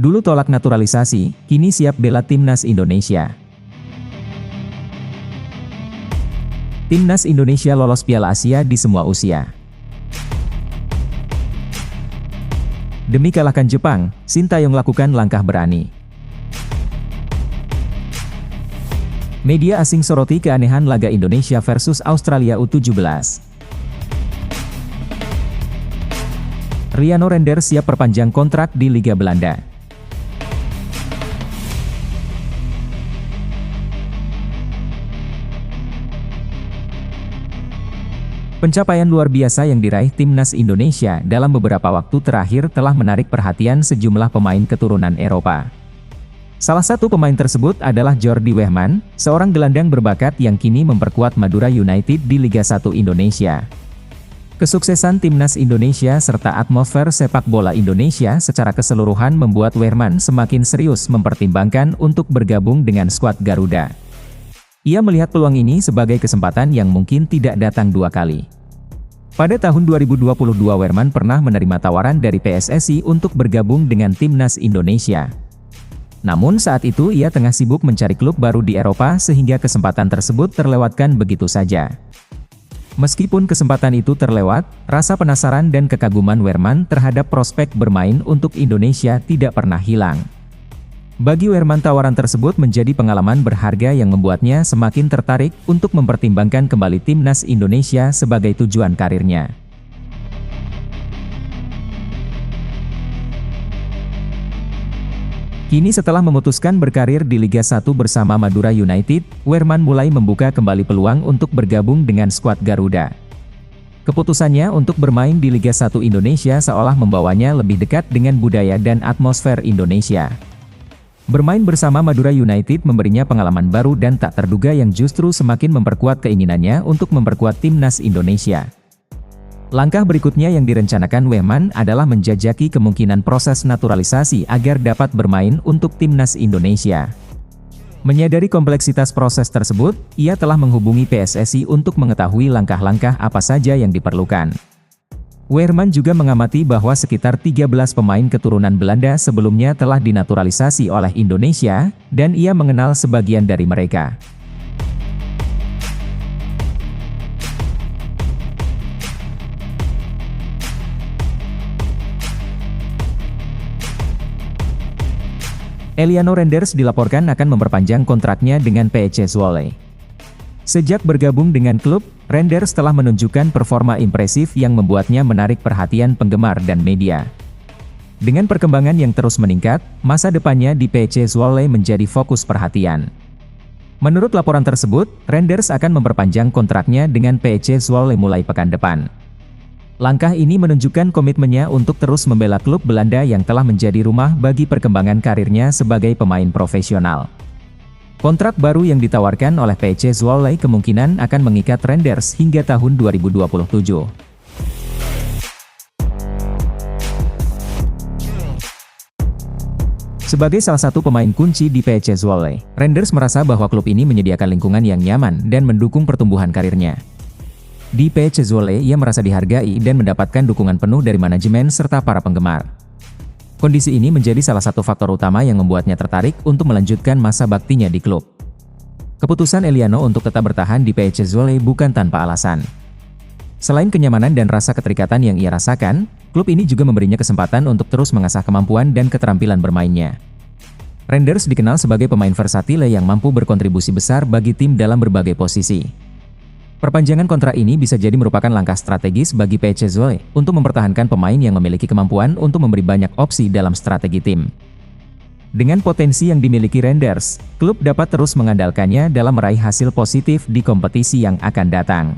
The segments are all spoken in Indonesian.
Dulu tolak naturalisasi, kini siap bela timnas Indonesia. Timnas Indonesia lolos Piala Asia di semua usia. Demi kalahkan Jepang, Sintayong lakukan langkah berani. Media asing soroti keanehan laga Indonesia versus Australia U17. Riano Renders siap perpanjang kontrak di Liga Belanda. Pencapaian luar biasa yang diraih timnas Indonesia dalam beberapa waktu terakhir telah menarik perhatian sejumlah pemain keturunan Eropa. Salah satu pemain tersebut adalah Jordi Wehman, seorang gelandang berbakat yang kini memperkuat Madura United di Liga 1 Indonesia. Kesuksesan timnas Indonesia serta atmosfer sepak bola Indonesia secara keseluruhan membuat Wehman semakin serius mempertimbangkan untuk bergabung dengan skuad Garuda. Ia melihat peluang ini sebagai kesempatan yang mungkin tidak datang dua kali. Pada tahun 2022 Wehman pernah menerima tawaran dari PSSI untuk bergabung dengan timnas Indonesia. Namun saat itu ia tengah sibuk mencari klub baru di Eropa sehingga kesempatan tersebut terlewatkan begitu saja. Meskipun kesempatan itu terlewat, rasa penasaran dan kekaguman Wehman terhadap prospek bermain untuk Indonesia tidak pernah hilang. Bagi Wehman tawaran tersebut menjadi pengalaman berharga yang membuatnya semakin tertarik untuk mempertimbangkan kembali timnas Indonesia sebagai tujuan karirnya. Kini setelah memutuskan berkarir di Liga 1 bersama Madura United, Wehman mulai membuka kembali peluang untuk bergabung dengan skuad Garuda. Keputusannya untuk bermain di Liga 1 Indonesia seolah membawanya lebih dekat dengan budaya dan atmosfer Indonesia. Bermain bersama Madura United memberinya pengalaman baru dan tak terduga yang justru semakin memperkuat keinginannya untuk memperkuat timnas Indonesia. Langkah berikutnya yang direncanakan Wehman adalah menjajaki kemungkinan proses naturalisasi agar dapat bermain untuk timnas Indonesia. Menyadari kompleksitas proses tersebut, ia telah menghubungi PSSI untuk mengetahui langkah-langkah apa saja yang diperlukan. Wehman juga mengamati bahwa sekitar 13 pemain keturunan Belanda sebelumnya telah dinaturalisasi oleh Indonesia, dan ia mengenal sebagian dari mereka. Eliano Renders dilaporkan akan memperpanjang kontraknya dengan PEC Zwolle. Sejak bergabung dengan klub, Renders telah menunjukkan performa impresif yang membuatnya menarik perhatian penggemar dan media. Dengan perkembangan yang terus meningkat, masa depannya di PEC Zwolle menjadi fokus perhatian. Menurut laporan tersebut, Renders akan memperpanjang kontraknya dengan PEC Zwolle mulai pekan depan. Langkah ini menunjukkan komitmennya untuk terus membela klub Belanda yang telah menjadi rumah bagi perkembangan karirnya sebagai pemain profesional. Kontrak baru yang ditawarkan oleh PEC Zwolle kemungkinan akan mengikat Renders hingga tahun 2027. Sebagai salah satu pemain kunci di PEC Zwolle, Renders merasa bahwa klub ini menyediakan lingkungan yang nyaman dan mendukung pertumbuhan karirnya. Di PEC Zwolle ia merasa dihargai dan mendapatkan dukungan penuh dari manajemen serta para penggemar. Kondisi ini menjadi salah satu faktor utama yang membuatnya tertarik untuk melanjutkan masa baktinya di klub. Keputusan Eliano untuk tetap bertahan di PEC Zwolle bukan tanpa alasan. Selain kenyamanan dan rasa keterikatan yang ia rasakan, klub ini juga memberinya kesempatan untuk terus mengasah kemampuan dan keterampilan bermainnya. Renders dikenal sebagai pemain versatile yang mampu berkontribusi besar bagi tim dalam berbagai posisi. Perpanjangan kontrak ini bisa jadi merupakan langkah strategis bagi PEC Zwolle untuk mempertahankan pemain yang memiliki kemampuan untuk memberi banyak opsi dalam strategi tim. Dengan potensi yang dimiliki Renders, klub dapat terus mengandalkannya dalam meraih hasil positif di kompetisi yang akan datang.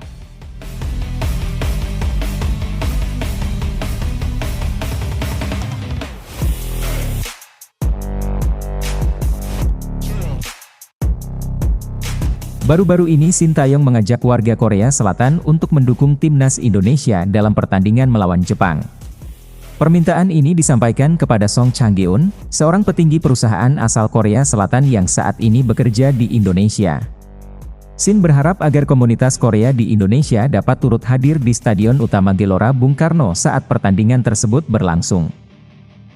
Baru-baru ini Sintayong mengajak warga Korea Selatan untuk mendukung timnas Indonesia dalam pertandingan melawan Jepang. Permintaan ini disampaikan kepada Song Chang-geun, seorang petinggi perusahaan asal Korea Selatan yang saat ini bekerja di Indonesia. Sin berharap agar komunitas Korea di Indonesia dapat turut hadir di Stadion Utama Gelora Bung Karno saat pertandingan tersebut berlangsung.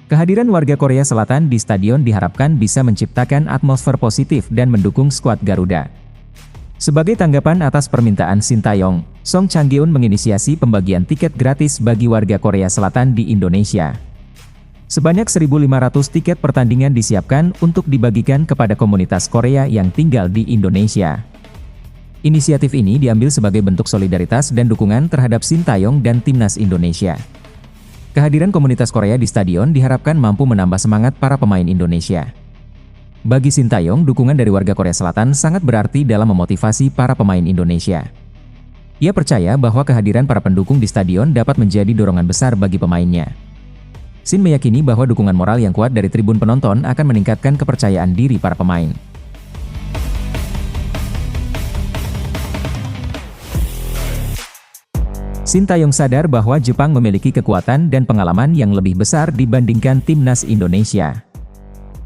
Kehadiran warga Korea Selatan di stadion diharapkan bisa menciptakan atmosfer positif dan mendukung skuad Garuda. Sebagai tanggapan atas permintaan Sintayong, Song Chang-geun menginisiasi pembagian tiket gratis bagi warga Korea Selatan di Indonesia. Sebanyak 1.500 tiket pertandingan disiapkan untuk dibagikan kepada komunitas Korea yang tinggal di Indonesia. Inisiatif ini diambil sebagai bentuk solidaritas dan dukungan terhadap Sintayong dan Timnas Indonesia. Kehadiran komunitas Korea di stadion diharapkan mampu menambah semangat para pemain Indonesia. Bagi Sintayong, dukungan dari warga Korea Selatan sangat berarti dalam memotivasi para pemain Indonesia. Ia percaya bahwa kehadiran para pendukung di stadion dapat menjadi dorongan besar bagi pemainnya. Shin meyakini bahwa dukungan moral yang kuat dari tribun penonton akan meningkatkan kepercayaan diri para pemain. Sintayong sadar bahwa Jepang memiliki kekuatan dan pengalaman yang lebih besar dibandingkan Timnas Indonesia.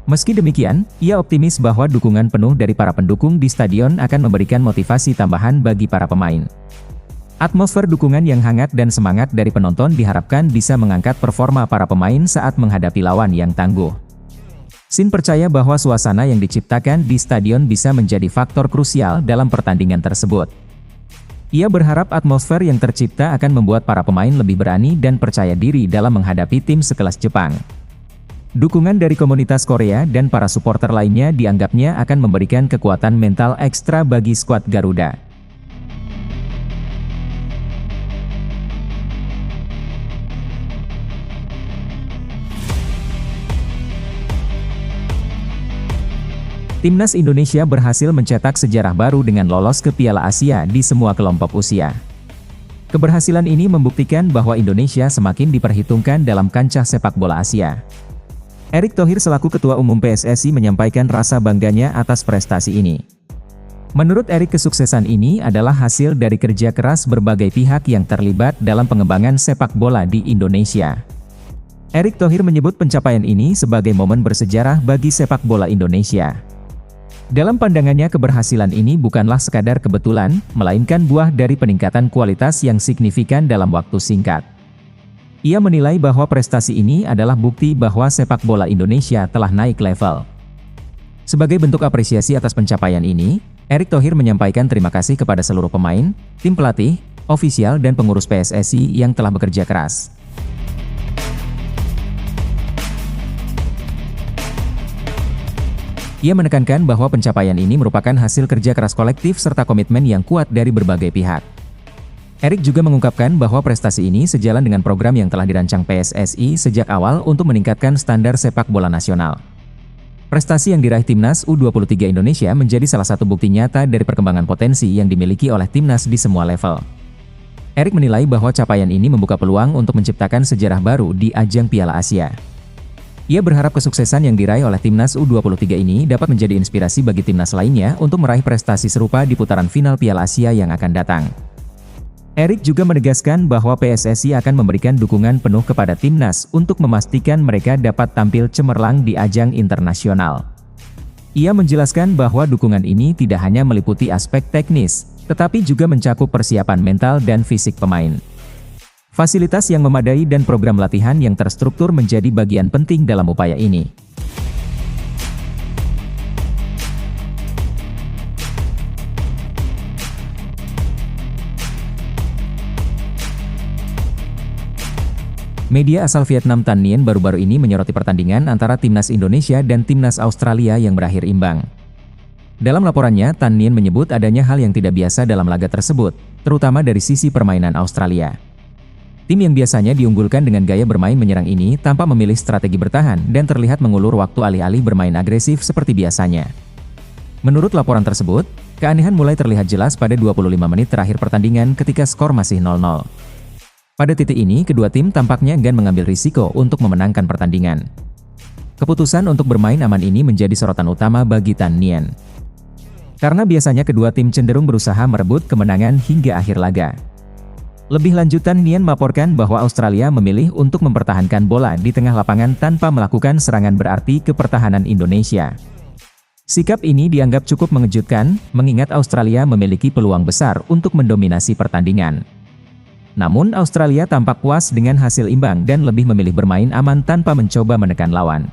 Meski demikian, ia optimis bahwa dukungan penuh dari para pendukung di stadion akan memberikan motivasi tambahan bagi para pemain. Atmosfer dukungan yang hangat dan semangat dari penonton diharapkan bisa mengangkat performa para pemain saat menghadapi lawan yang tangguh. Shin percaya bahwa suasana yang diciptakan di stadion bisa menjadi faktor krusial dalam pertandingan tersebut. Ia berharap atmosfer yang tercipta akan membuat para pemain lebih berani dan percaya diri dalam menghadapi tim sekelas Jepang. Dukungan dari komunitas Korea dan para supporter lainnya dianggapnya akan memberikan kekuatan mental ekstra bagi skuad Garuda. Timnas Indonesia berhasil mencetak sejarah baru dengan lolos ke Piala Asia di semua kelompok usia. Keberhasilan ini membuktikan bahwa Indonesia semakin diperhitungkan dalam kancah sepak bola Asia. Erick Thohir selaku Ketua Umum PSSI menyampaikan rasa bangganya atas prestasi ini. Menurut Erick, kesuksesan ini adalah hasil dari kerja keras berbagai pihak yang terlibat dalam pengembangan sepak bola di Indonesia. Erick Thohir menyebut pencapaian ini sebagai momen bersejarah bagi sepak bola Indonesia. Dalam pandangannya, keberhasilan ini bukanlah sekadar kebetulan, melainkan buah dari peningkatan kualitas yang signifikan dalam waktu singkat. Ia menilai bahwa prestasi ini adalah bukti bahwa sepak bola Indonesia telah naik level. Sebagai bentuk apresiasi atas pencapaian ini, Erick Thohir menyampaikan terima kasih kepada seluruh pemain, tim pelatih, ofisial dan pengurus PSSI yang telah bekerja keras. Ia menekankan bahwa pencapaian ini merupakan hasil kerja keras kolektif serta komitmen yang kuat dari berbagai pihak. Erick juga mengungkapkan bahwa prestasi ini sejalan dengan program yang telah dirancang PSSI sejak awal untuk meningkatkan standar sepak bola nasional. Prestasi yang diraih Timnas U23 Indonesia menjadi salah satu bukti nyata dari perkembangan potensi yang dimiliki oleh Timnas di semua level. Erick menilai bahwa capaian ini membuka peluang untuk menciptakan sejarah baru di ajang Piala Asia. Ia berharap kesuksesan yang diraih oleh Timnas U23 ini dapat menjadi inspirasi bagi timnas lainnya untuk meraih prestasi serupa di putaran final Piala Asia yang akan datang. Erick juga menegaskan bahwa PSSI akan memberikan dukungan penuh kepada timnas untuk memastikan mereka dapat tampil cemerlang di ajang internasional. Ia menjelaskan bahwa dukungan ini tidak hanya meliputi aspek teknis, tetapi juga mencakup persiapan mental dan fisik pemain. Fasilitas yang memadai dan program latihan yang terstruktur menjadi bagian penting dalam upaya ini. Media asal Vietnam Tan Nien baru-baru ini menyoroti pertandingan antara Timnas Indonesia dan Timnas Australia yang berakhir imbang. Dalam laporannya, Tan Nien menyebut adanya hal yang tidak biasa dalam laga tersebut, terutama dari sisi permainan Australia. Tim yang biasanya diunggulkan dengan gaya bermain menyerang ini tanpa memilih strategi bertahan dan terlihat mengulur waktu alih-alih bermain agresif seperti biasanya. Menurut laporan tersebut, keanehan mulai terlihat jelas pada 25 menit terakhir pertandingan ketika skor masih 0-0. Pada titik ini, kedua tim tampaknya enggan mengambil risiko untuk memenangkan pertandingan. Keputusan untuk bermain aman ini menjadi sorotan utama bagi Tan Nien. Karena biasanya kedua tim cenderung berusaha merebut kemenangan hingga akhir laga. Lebih lanjut, Tan Nien melaporkan bahwa Australia memilih untuk mempertahankan bola di tengah lapangan tanpa melakukan serangan berarti ke pertahanan Indonesia. Sikap ini dianggap cukup mengejutkan, mengingat Australia memiliki peluang besar untuk mendominasi pertandingan. Namun Australia tampak puas dengan hasil imbang dan lebih memilih bermain aman tanpa mencoba menekan lawan.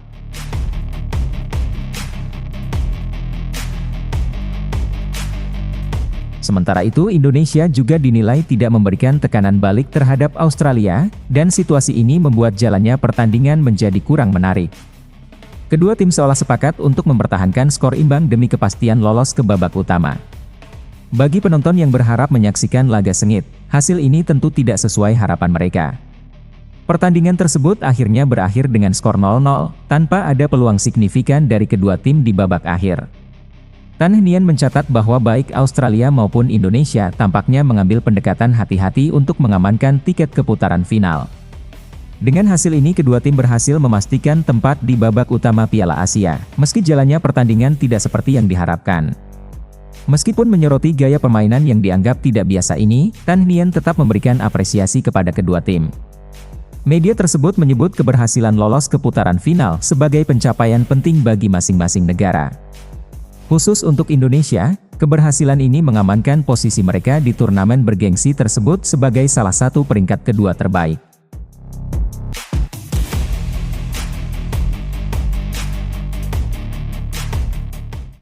Sementara itu Indonesia juga dinilai tidak memberikan tekanan balik terhadap Australia, dan situasi ini membuat jalannya pertandingan menjadi kurang menarik. Kedua tim seolah sepakat untuk mempertahankan skor imbang demi kepastian lolos ke babak utama. Bagi penonton yang berharap menyaksikan laga sengit, hasil ini tentu tidak sesuai harapan mereka. Pertandingan tersebut akhirnya berakhir dengan skor 0-0, tanpa ada peluang signifikan dari kedua tim di babak akhir. Tan Hnian mencatat bahwa baik Australia maupun Indonesia tampaknya mengambil pendekatan hati-hati untuk mengamankan tiket ke putaran final. Dengan hasil ini kedua tim berhasil memastikan tempat di babak utama Piala Asia, meski jalannya pertandingan tidak seperti yang diharapkan. Meskipun menyoroti gaya permainan yang dianggap tidak biasa ini, Tan Hnian tetap memberikan apresiasi kepada kedua tim. Media tersebut menyebut keberhasilan lolos ke putaran final sebagai pencapaian penting bagi masing-masing negara. Khusus untuk Indonesia, keberhasilan ini mengamankan posisi mereka di turnamen bergengsi tersebut sebagai salah satu peringkat kedua terbaik.